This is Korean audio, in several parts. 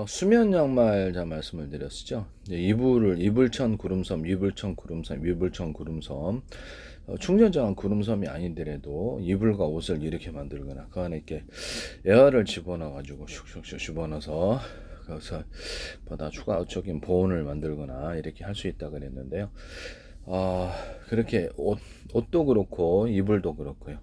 수면 양말 자 말씀을 드렸었죠. 이제 이불천 구름섬, 이불천 구름섬. 충전장은 구름섬이 아니더라도 이불과 옷을 이렇게 만들거나 그 안에 이렇게 에어를 집어넣어 가지고 슉슉슉 집어넣어서 거기서 보다 추가적인 보온을 만들거나 이렇게 할 수 있다 그랬는데요. 어, 그렇게 옷도 그렇고 이불도 그렇고요.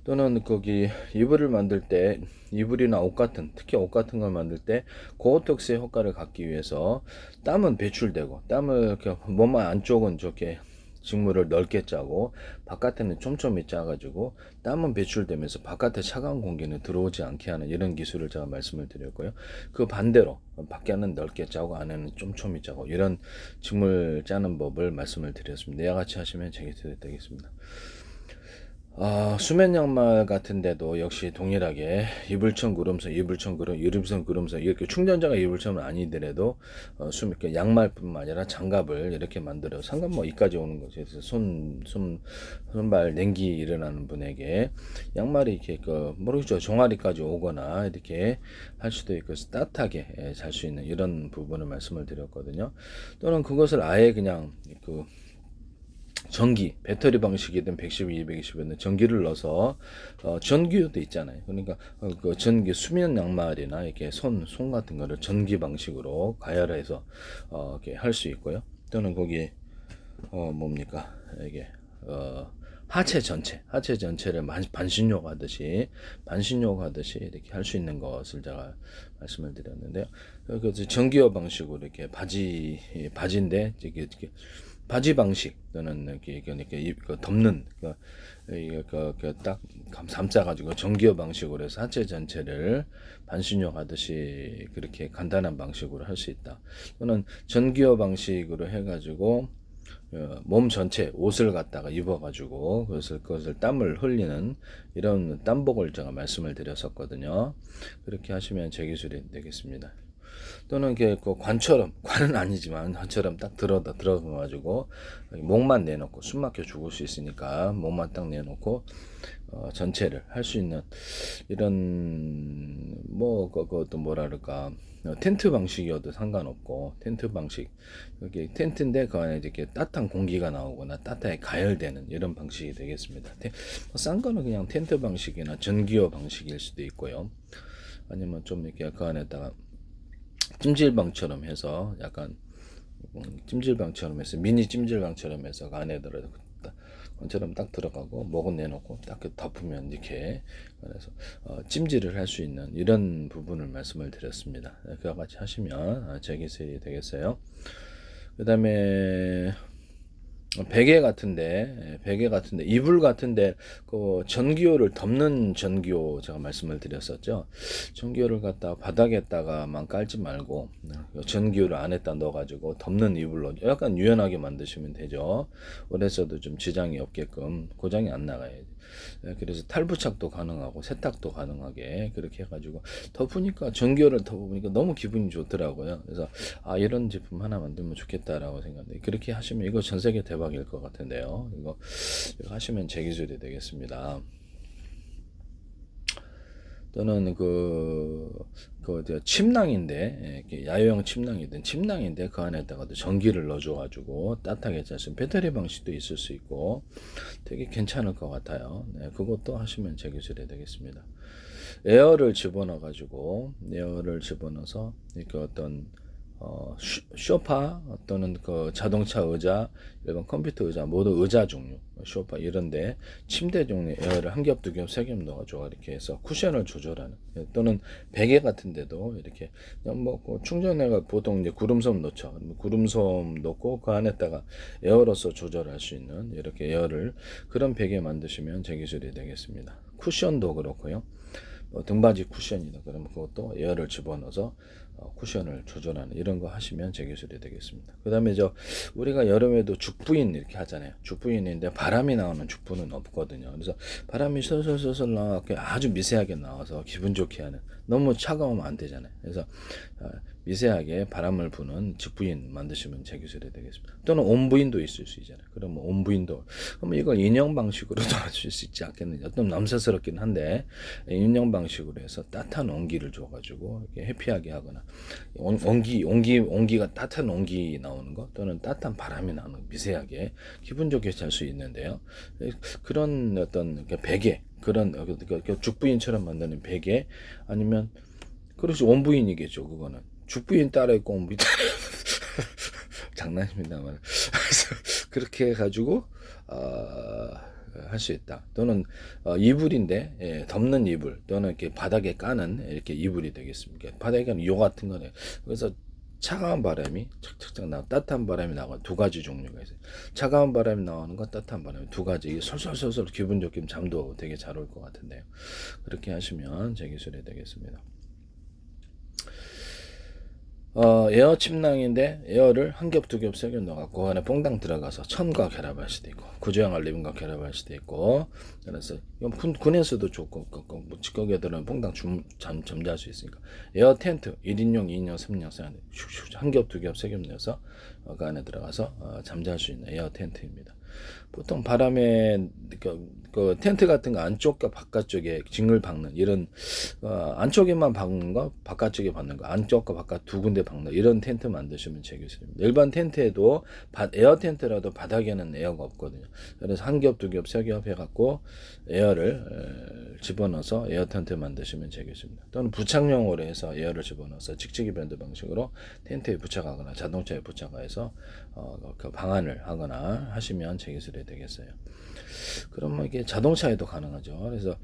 또는 거기 이불을 만들 때 이불이나 옷 같은, 특히 옷 같은 걸 만들 때 고어톡스의 효과를 갖기 위해서 땀은 배출되고 땀을 몸 안쪽은 저렇게 직물을 넓게 짜고 바깥에는 촘촘히 짜가지고 땀은 배출되면서 바깥에 차가운 공기는 들어오지 않게 하는 이런 기술을 제가 말씀을 드렸고요. 그 반대로 밖에는 넓게 짜고 안에는 촘촘히 짜고 이런 직물 짜는 법을 말씀을 드렸습니다. 이와 같이 하시면 되겠습니다. 수면 양말 같은데도 역시 동일하게 이불천 구름선 이렇게 충전자가 이불천은 아니더라도 양말뿐만 아니라 장갑을 이렇게 만들어 상관 뭐 이까지 오는 거죠. 그래서 손발 냉기 일어나는 분에게 양말이 이렇게 모르겠죠, 종아리까지 오거나 이렇게 할 수도 있고 따뜻하게 잘 수 있는 이런 부분을 말씀을 드렸거든요. 또는 그것을 아예 그냥 전기, 배터리 방식이든 112, 220이든 전기를 넣어서 전기요도 있잖아요. 그러니까 그 전기 수면 양말이나 이렇게 손 같은 거를 전기 방식으로 가열해서 이렇게 할 수 있고요. 또는 거기에 뭡니까 이게 하체 전체를 반신욕 하듯이 이렇게 할 수 있는 것을 제가 말씀을 드렸는데요. 그래서 전기요 방식으로 이렇게 바지인데 이렇게 바지 방식 또는 이렇게 덮는 딱 감싸가지고 전기요 방식으로 해서 하체 전체를 반신욕 하듯이 그렇게 간단한 방식으로 할 수 있다. 또는 전기요 방식으로 해가지고 몸 전체 옷을 갖다가 입어가지고 그것을 땀을 흘리는 이런 땀복을 제가 말씀을 드렸었거든요. 그렇게 하시면 제 기술이 되겠습니다. 또는 그 관은 아니지만 관처럼 딱 들어가가지고 목만 내놓고 숨 막혀 죽을 수 있으니까 목만 딱 내놓고 전체를 할 수 있는 이런 그것도 뭐랄까 텐트 방식이어도 상관없고 텐트 방식 여기 텐트인데 그 안에 이렇게 따뜻한 공기가 나오거나 따뜻하게 가열되는 이런 방식이 되겠습니다. 싼 거는 그냥 텐트 방식이나 전기요 방식일 수도 있고요. 아니면 좀 이렇게 그 안에다가 찜질방처럼 해서 약간 찜질방처럼 해서 미니 찜질방처럼 해서 그 안에 들어 것처럼 딱 들어가고 목은 내놓고 딱 덮으면 이렇게 그래서 찜질을 할 수 있는 이런 부분을 말씀을 드렸습니다. 그와 같이 하시면 제 기술이 되겠어요. 그 다음에 베개 같은데 이불 같은데 그 전기요를 덮는 전기요 제가 말씀을 드렸었죠. 전기요를 갖다 바닥에다가만 깔지 말고 전기요를 안에다 넣어가지고 덮는 이불로 약간 유연하게 만드시면 되죠. 오래서도 좀 지장이 없게끔 고장이 안 나가요. 그래서 탈부착도 가능하고 세탁도 가능하게 그렇게 해가지고 덮으니까 전기요를 덮으니까 너무 기분이 좋더라고요. 그래서 이런 제품 하나 만들면 좋겠다라고 생각합니다. 그렇게 하시면 이거 전 세계 대박일 것 같은데요. 이거 하시면 제 기술이 되겠습니다. 또는 침낭인데 야외용 침낭인데 그 안에다가도 전기를 넣어줘가지고 따뜻하게 짤수 있는 배터리 방식도 있을 수 있고 되게 괜찮을 것 같아요. 네, 그것도 하시면 제 기술이 되겠습니다. 에어를 집어넣어서 이렇게 어떤 소파 또는 그 자동차 의자, 일반 컴퓨터 의자, 모두 의자 종류, 소파 이런데 침대 종류 에어를 한 겹, 두 겹, 세 겹 넣어가지고 이렇게 해서 쿠션을 조절하는 또는 베개 같은데도 이렇게 충전해가 보통 이제 구름솜 넣죠. 구름솜 넣고 그 안에다가 에어로서 조절할 수 있는 이렇게 에어를 그런 베개 만드시면 제 기술이 되겠습니다. 쿠션도 그렇고요. 등받이 쿠션이다 그러면 그것도 에어를 집어넣어서 쿠션을 조절하는 이런 거 하시면 제 기술이 되겠습니다. 그 다음에 우리가 여름에도 죽부인 이렇게 하잖아요. 죽부인인데 바람이 나오는 죽부는 없거든요. 그래서 바람이 솔솔솔솔 나와 아주 미세하게 나와서 기분 좋게 하는, 너무 차가우면 안 되잖아요. 그래서 미세하게 바람을 부는 직부인 만드시면 제 기술이 되겠습니다. 또는 온부인도 있을 수 있잖아요. 그러면 온부인도, 그럼 이걸 인형 방식으로도 할 수 있지 않겠느냐. 좀 남사스럽긴 한데 인형 방식으로 해서 따뜻한 온기를 줘가지고 이렇게 해피하게 하거나, 온기가 따뜻한 온기 나오는 거, 또는 따뜻한 바람이 나오는 거, 미세하게 기분 좋게 잘 수 있는데요. 그런 어떤 베개, 그런 죽부인처럼 만드는 베개, 아니면 그렇지 온부인이겠죠. 그거는 죽부인 따라 있고 온부인 따라 장난입니다만. 그래서 그렇게 해가지고 할 수 있다. 또는 이불인데, 예, 덮는 이불, 또는 이렇게 바닥에 까는 이렇게 이불이 되겠습니다. 바닥에 까는 요 같은 거네. 그래서 차가운 바람이 착착착 나, 따뜻한 바람이 나오는 두 가지 종류가 있어요. 차가운 바람이 나오는 거, 따뜻한 바람이 두 가지. 이게 솔솔솔솔 기분 좋게 잠도 되게 잘 올 것 같은데요. 그렇게 하시면 제 기술이 되겠습니다. 에어 침낭인데 에어를 한 겹, 두 겹, 세 겹 넣어갖고 그 안에 퐁당 들어가서 천과 결합할 수도 있고 구조형 알리빈과 결합할 수도 있고, 그래서 군에서도 좋고 뭐 직거기들은 퐁당 잠잘 수 있으니까 에어 텐트 1인용, 2인용, 3인용 한 겹, 두 겹, 세 겹 넣어서 그 안에 들어가서 잠잘 수 있는 에어 텐트입니다. 보통 바람에 그 텐트 같은 거 안쪽과 바깥쪽에 징을 박는 이런, 안쪽에만 박는 거, 바깥쪽에 박는 거, 안쪽과 바깥 두 군데 박는 이런 텐트 만드시면 제 기술입니다. 일반 텐트에도 에어 텐트라도 바닥에는 에어가 없거든요. 그래서 한 겹, 두 겹, 세 겹 해갖고 에어를 집어넣어서 에어 텐트 만드시면 제 기술입니다. 또는 부착용으로 해서 에어를 집어넣어서 직지기 밴드 방식으로 텐트에 부착하거나 자동차에 부착해서 그 방안을 하거나 하시면 제 기술이 되겠어요. 그러면 이게 자동차에도 가능하죠. 그래서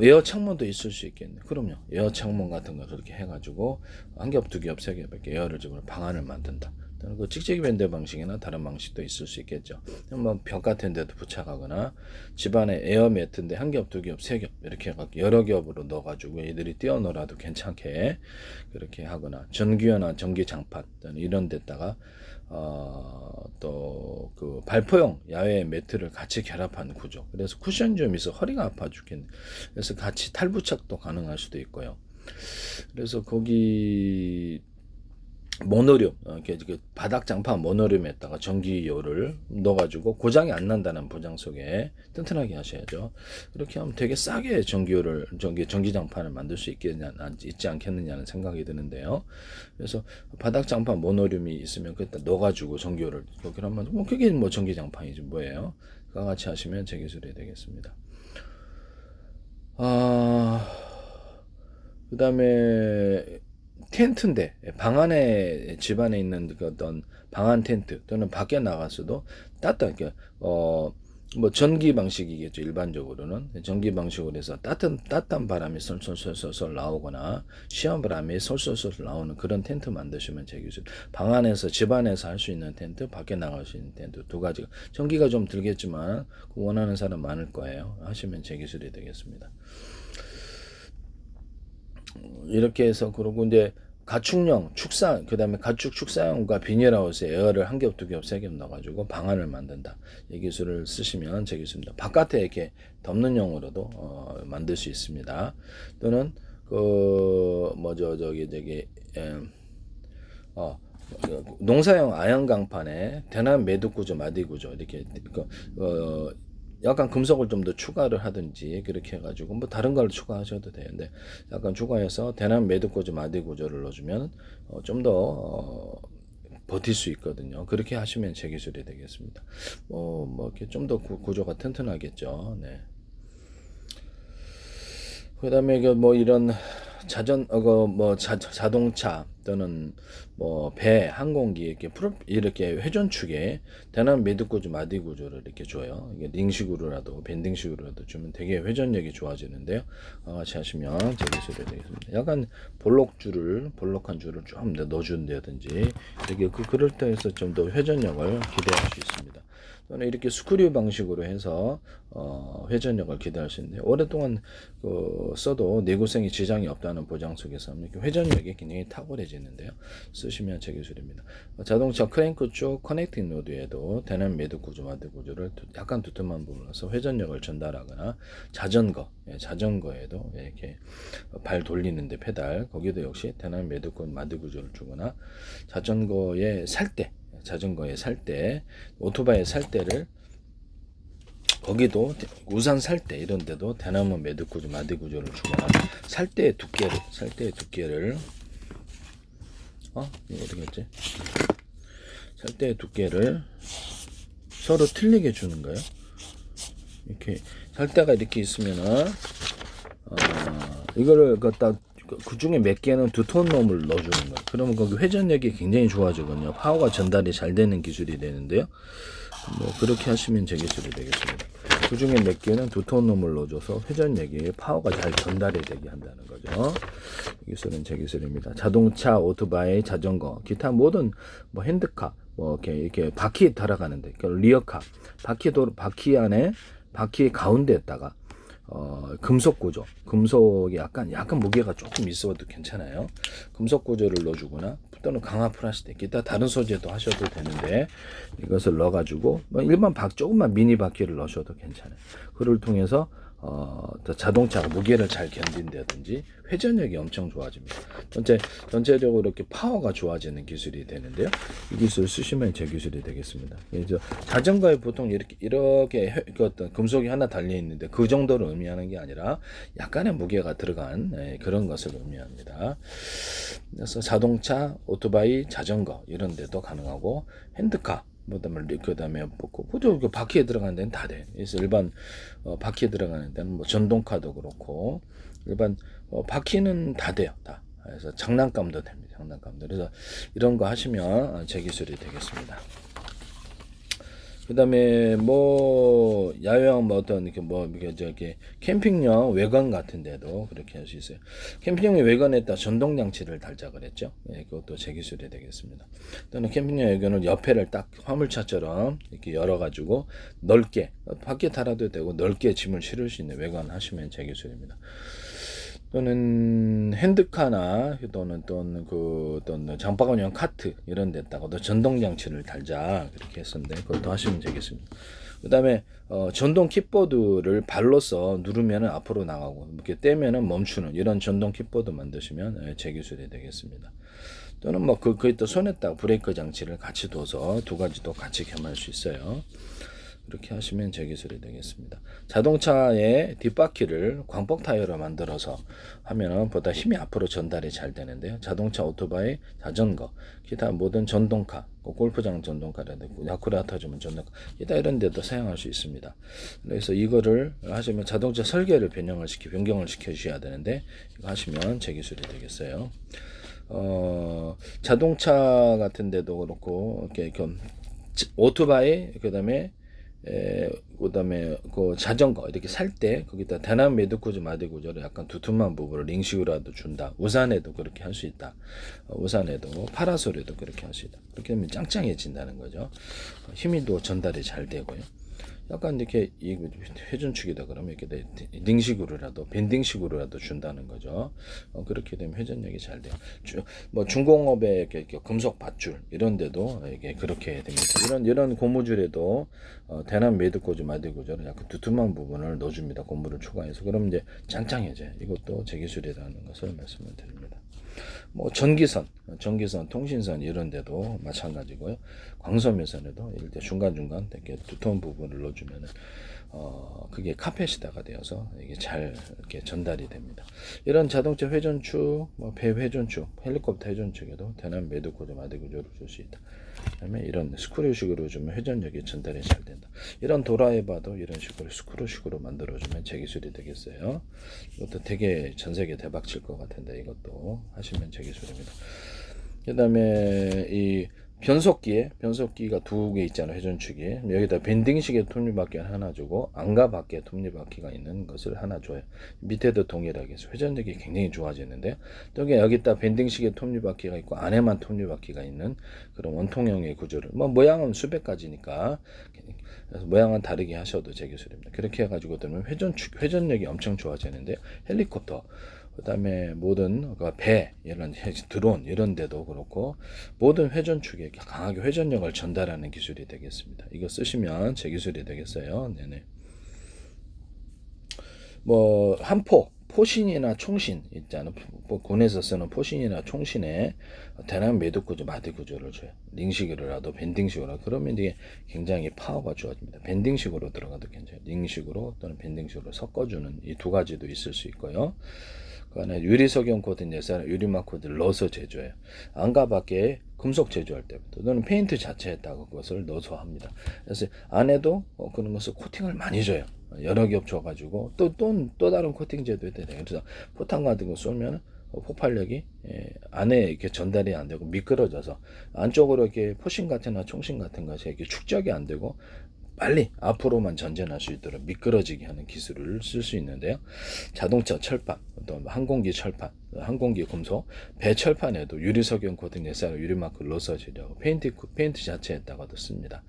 에어 창문도 있을 수 있겠네. 그럼요. 에어 창문 같은 거 그렇게 해가지고 한 겹, 두 겹, 세 겹 이렇게 에어를 집어 방안을 만든다. 또는 그 찍찍이 밴드 방식이나 다른 방식도 있을 수 있겠죠. 뭐 벽 같은 데도 부착하거나 집안에 에어 매트인데 한 겹, 두 겹, 세 겹 이렇게 해갖고 여러 겹으로 넣어가지고 애들이 뛰어놀아도 괜찮게 그렇게 하거나, 전기요나 전기 장판 이런 데다가 또 그 발포용 야외 매트를 같이 결합한 구조. 그래서 쿠션 좀 있어 허리가 아파 죽겠네. 그래서 같이 탈부착도 가능할 수도 있고요. 그래서 거기 모노륨, 이렇게 바닥 장판 모노륨에다가 전기요를 넣어가지고 고장이 안 난다는 보장 속에 튼튼하게 하셔야죠. 그렇게 하면 되게 싸게 전기 장판을 만들 수 있지 않겠느냐는 생각이 드는데요. 그래서 바닥 장판 모노륨이 있으면 그때 넣어가지고 전기요를 그렇게 하면 뭐 그게 뭐 전기 장판이지 뭐예요. 그와 같이 하시면 제 기술이 되겠습니다. 그 다음에 텐트인데 방 안에, 집 안에 있는 그 어떤 방안 텐트 또는 밖에 나가서도 따뜻하게 뭐 전기 방식이겠죠. 일반적으로는 전기 방식으로 해서 따뜻한 바람이 솔솔솔솔 나오거나 시원 바람이 솔솔솔 나오는 그런 텐트 만드시면 제 기술. 방 안에서, 집 안에서 할 수 있는 텐트, 밖에 나갈 수 있는 텐트 두 가지가, 전기가 좀 들겠지만 원하는 사람 많을 거예요. 하시면 제 기술이 되겠습니다. 이렇게 해서, 그러고 이제 가축용 축사, 그 다음에 가축 축사용과 비닐하우스에 에어를 한 겹, 두 겹, 세 겹 넣어가지고 방안을 만든다. 이 기술을 쓰시면 제 기술입니다. 바깥에 이렇게 덮는 용으로도 만들 수 있습니다. 또는 농사용 아연 강판에 대남 매듭 구조, 마디 구조 이렇게 약간 금속을 좀 더 추가를 하든지 그렇게 해가지고 뭐 다른 걸 추가하셔도 되는데, 약간 추가해서 대남 매듭 구조, 마디 구조를 넣어주면 좀 더 버틸 수 있거든요. 그렇게 하시면 제 기술이 되겠습니다. 뭐 이렇게 좀 더 구조가 튼튼하겠죠. 네. 그다음에 뭐 이런 자동차 또는 뭐 배, 항공기 이렇게 회전축에 대남 매듭 구조, 마디 구조를 이렇게 줘요. 이게 링식으로라도 밴딩식으로라도 주면 되게 회전력이 좋아지는데요. 같이 하시면 제 기술이 되겠습니다. 약간 볼록한 줄을 좀 넣어준다든지 이렇게 그럴 때 해서 좀 더 회전력을 기대할 수 있습니다. 또는 이렇게 스크류 방식으로 해서 회전력을 기대할 수 있는데, 오랫동안 써도 내구성이 지장이 없다는 보장 속에서 이렇게 회전력이 굉장히 탁월해집니다. 좋아지는데요. 쓰시면 제 기술입니다. 자동차 크랭크 쪽 커넥팅 노드에도 대난 매듭 구조, 마드 구조를 약간 두툼한 부분에서 회전력을 전달하거나 자전거에도 이렇게 발 돌리는데 페달 거기도 역시 대난 매듭 구조, 마드 구조를 주거나 자전거에 살 때 오토바이 살 때를 거기도 우산 살 때 이런 데도 대나무 매듭 구조, 마디 구조를 주거나 살 때의 두께를 이거 어떻게 했지? 살 때의 두께를 서로 틀리게 주는 거예요. 이렇게 살 때가 이렇게 있으면은 이거를 그 중에 몇 개는 두터운 놈을 넣어주는 거예요. 그러면 거기 회전력이 굉장히 좋아지거든요. 파워가 전달이 잘 되는 기술이 되는데요. 뭐 그렇게 하시면 제 기술이 되겠습니다. 그 중에 몇 개는 두터운 놈을 넣어줘서 회전력이 파워가 잘 전달이 되게 한다는 거죠. 이 기술은 제 기술입니다. 자동차, 오토바이, 자전거, 기타 모든 뭐 핸드카, 뭐 이렇게 바퀴 달아가는데 리어카, 바퀴 안에 바퀴 가운데에다가 금속 구조, 금속이 약간 무게가 조금 있어도 괜찮아요. 금속 구조를 넣어주거나 또는 강화 플라스틱, 기타 다른 소재도 하셔도 되는데 이것을 넣어가지고 뭐 일반 조금만 미니 바퀴를 넣으셔도 괜찮아요. 그를 통해서 자동차가 무게를 잘 견딘다든지 회전력이 엄청 좋아집니다. 전체적으로 이렇게 파워가 좋아지는 기술이 되는데요. 이 기술 쓰시면 제 기술이 되겠습니다. 그래서 자전거에 보통 이렇게 어떤 금속이 하나 달려 있는데 그 정도를 의미하는 게 아니라 약간의 무게가 들어간 그런 것을 의미합니다. 그래서 자동차, 오토바이, 자전거 이런 데도 가능하고 핸드카 그다음에 그 바퀴에 들어가는 데는 다 돼. 그래서 일반 바퀴에 들어가는 데는 뭐 전동카도 그렇고 일반 바퀴는 다 돼요. 다. 그래서 장난감도 됩니다. 장난감도. 그래서 이런 거 하시면 제 기술이 되겠습니다. 그다음에 뭐 야외형 뭐 어떤 이렇게 저기 캠핑용 외관 같은데도 그렇게 할 수 있어요. 캠핑용 외관에다 전동 장치를 달자 그랬죠. 그것도 제 기술이 되겠습니다. 또는 캠핑용 외관을 옆에를 딱 화물차처럼 이렇게 열어가지고 넓게 밖에 달아도 되고 넓게 짐을 실을 수 있는 외관 하시면 제 기술입니다. 또는 핸드카나 또는 장바구니형 카트 이런 데다가도 전동 장치를 달자 그렇게 했었는데 그것도 하시면 되겠습니다. 그 다음에 전동 킥보드를 발로서 누르면은 앞으로 나가고 이렇게 떼면은 멈추는 이런 전동 킥보드 만드시면 제 기술이 되겠습니다. 또는 뭐 거기 또 손에다가 브레이크 장치를 같이 둬서 두 가지도 같이 겸할 수 있어요. 그렇게 하시면 제 기술이 되겠습니다. 자동차의 뒷바퀴를 광폭 타이어로 만들어서 하면은 보다 힘이 앞으로 전달이 잘 되는데요. 자동차, 오토바이, 자전거, 기타 모든 전동카, 골프장 전동카라든지 야쿠르트 주문 전동카, 기타 이런 데도 사용할 수 있습니다. 그래서 이거를 하시면 자동차 설계를 변경을 시켜 주셔야 되는데 이거 하시면 제 기술이 되겠어요. 자동차 같은 데도 그렇고 이렇게 오토바이 그다음에 그 자전거 이렇게 살 때 거기다 대나무 매듭 구조, 마디 구조를 약간 두툼한 부분을 링식으로라도 준다. 우산에도 그렇게 할 수 있다. 우산에도 파라솔에도 그렇게 할 수 있다. 그렇게 하면 짱짱해진다는 거죠. 힘이 또 전달이 잘 되고요. 약간 이렇게 이 회전축이다 그러면 이렇게 링식으로라도 밴딩식으로라도 준다는 거죠. 그렇게 되면 회전력이 잘 돼요. 뭐 중공업의 이렇게 금속 밧줄 이런 데도 이게 그렇게 됩니다. 이런 고무줄에도 대나무 매듭 구조, 마디 구조를 약간 두툼한 부분을 넣어줍니다. 고무를 추가해서 그러면 이제 짱짱해져요. 이것도 제 기술이라는 것을 말씀을 드립니다. 뭐 전기선, 통신선 이런 데도 마찬가지고요. 광섬유선에도 이럴 때 중간중간 이렇게 두터운 부분을 넣어주면은 그게 카펫이다가 되어서 이게 잘 이렇게 전달이 됩니다. 이런 자동차 회전축, 뭐 배 회전축, 헬리콥터 회전축에도 대나무 매듭 구조, 마디 구조를 줄 수 있다. 그다음에 이런 스크류식으로 주면 회전력이 전달이 잘 된다. 이런 도라이바도 이런 식으로 스크류식으로 만들어주면 제 기술이 되겠어요. 이것도 되게 전 세계 대박 칠 것 같은데 이것도 하시면 제 기술입니다. 그다음에 이 변속기가 두 개 있잖아요. 회전축이 여기다 밴딩식의 톱니바퀴 하나 주고 안과 밖에 톱니바퀴가 있는 것을 하나 줘요. 밑에도 동일하게 해서 회전력이 굉장히 좋아지는데요. 또 여기다 밴딩식의 톱니바퀴가 있고 안에만 톱니바퀴가 있는 그런 원통형의 구조를 뭐 모양은 수백 가지니까 그래서 모양은 다르게 하셔도 제 기술입니다. 그렇게 해가지고 되면 회전력이 엄청 좋아지는데 헬리콥터 그다음에 모든 배 이런 드론 이런 데도 그렇고 모든 회전축에 강하게 회전력을 전달하는 기술이 되겠습니다. 이거 쓰시면 제 기술이 되겠어요. 네네. 뭐 포신이나 총신 있잖아. 군에서 쓰는 포신이나 총신에 대남 매듭 구조, 마디 구조를 줘요. 링식으로라도 밴딩식으로 그러면 이게 굉장히 파워가 좋아집니다. 밴딩식으로 들어가도 괜찮아요. 링식으로 또는 밴딩식으로 섞어주는 이 두 가지도 있을 수 있고요. 그 안에 유리석용 코드 내서 유리막 코드를 넣어서 제조해요. 안과 밖에 금속 제조할 때부터 또는 페인트 자체에다가 그것을 넣어서 합니다. 그래서 안에도 그런 것을 코팅을 많이 줘요. 여러 겹 줘가지고 또 다른 코팅 제도에 돼요. 그래서 포탄 같은 거 쏘면 폭발력이 안에 이렇게 전달이 안 되고 미끄러져서 안쪽으로 이렇게 포신 같은나 총신 같은 것이 이렇게 축적이 안 되고 빨리 앞으로만 전진할 수 있도록 미끄러지게 하는 기술을 쓸 수 있는데요. 자동차 철판, 또 항공기 철판, 항공기 금속, 배 철판에도 유리석용 코팅 내사로 유리마크를 넣어서 제조하고 페인트 자체에다가도 씁니다.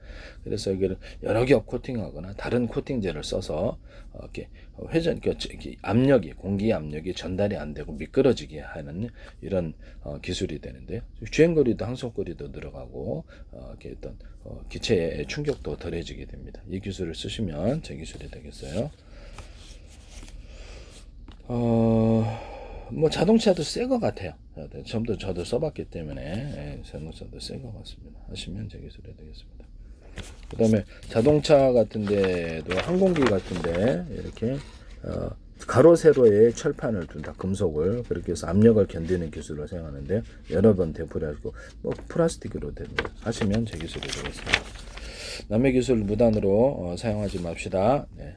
그래서 이걸 여러 겹 코팅하거나 다른 코팅제를 써서 이렇게 회전, 압력이 공기 압력이 전달이 안 되고 미끄러지게 하는 이런 기술이 되는데요. 주행거리도 항속거리도 들어가고 이렇게 어떤 기체의 충격도 덜해지게 됩니다. 이 기술을 쓰시면 제 기술이 되겠어요. 뭐 자동차도 새 거 같아요. 저도 써봤기 때문에 자동차도 새 거 같습니다. 하시면 제 기술이 되겠습니다. 그 다음에 자동차 같은데도 항공기 같은데 이렇게 가로 세로의 철판을 둔다. 금속을 그렇게 해서 압력을 견디는 기술을 사용하는데 여러 번 되풀이하고 뭐 플라스틱으로 됩니다. 하시면 제 기술이 되겠습니다. 남의 기술 무단으로 사용하지 맙시다. 네.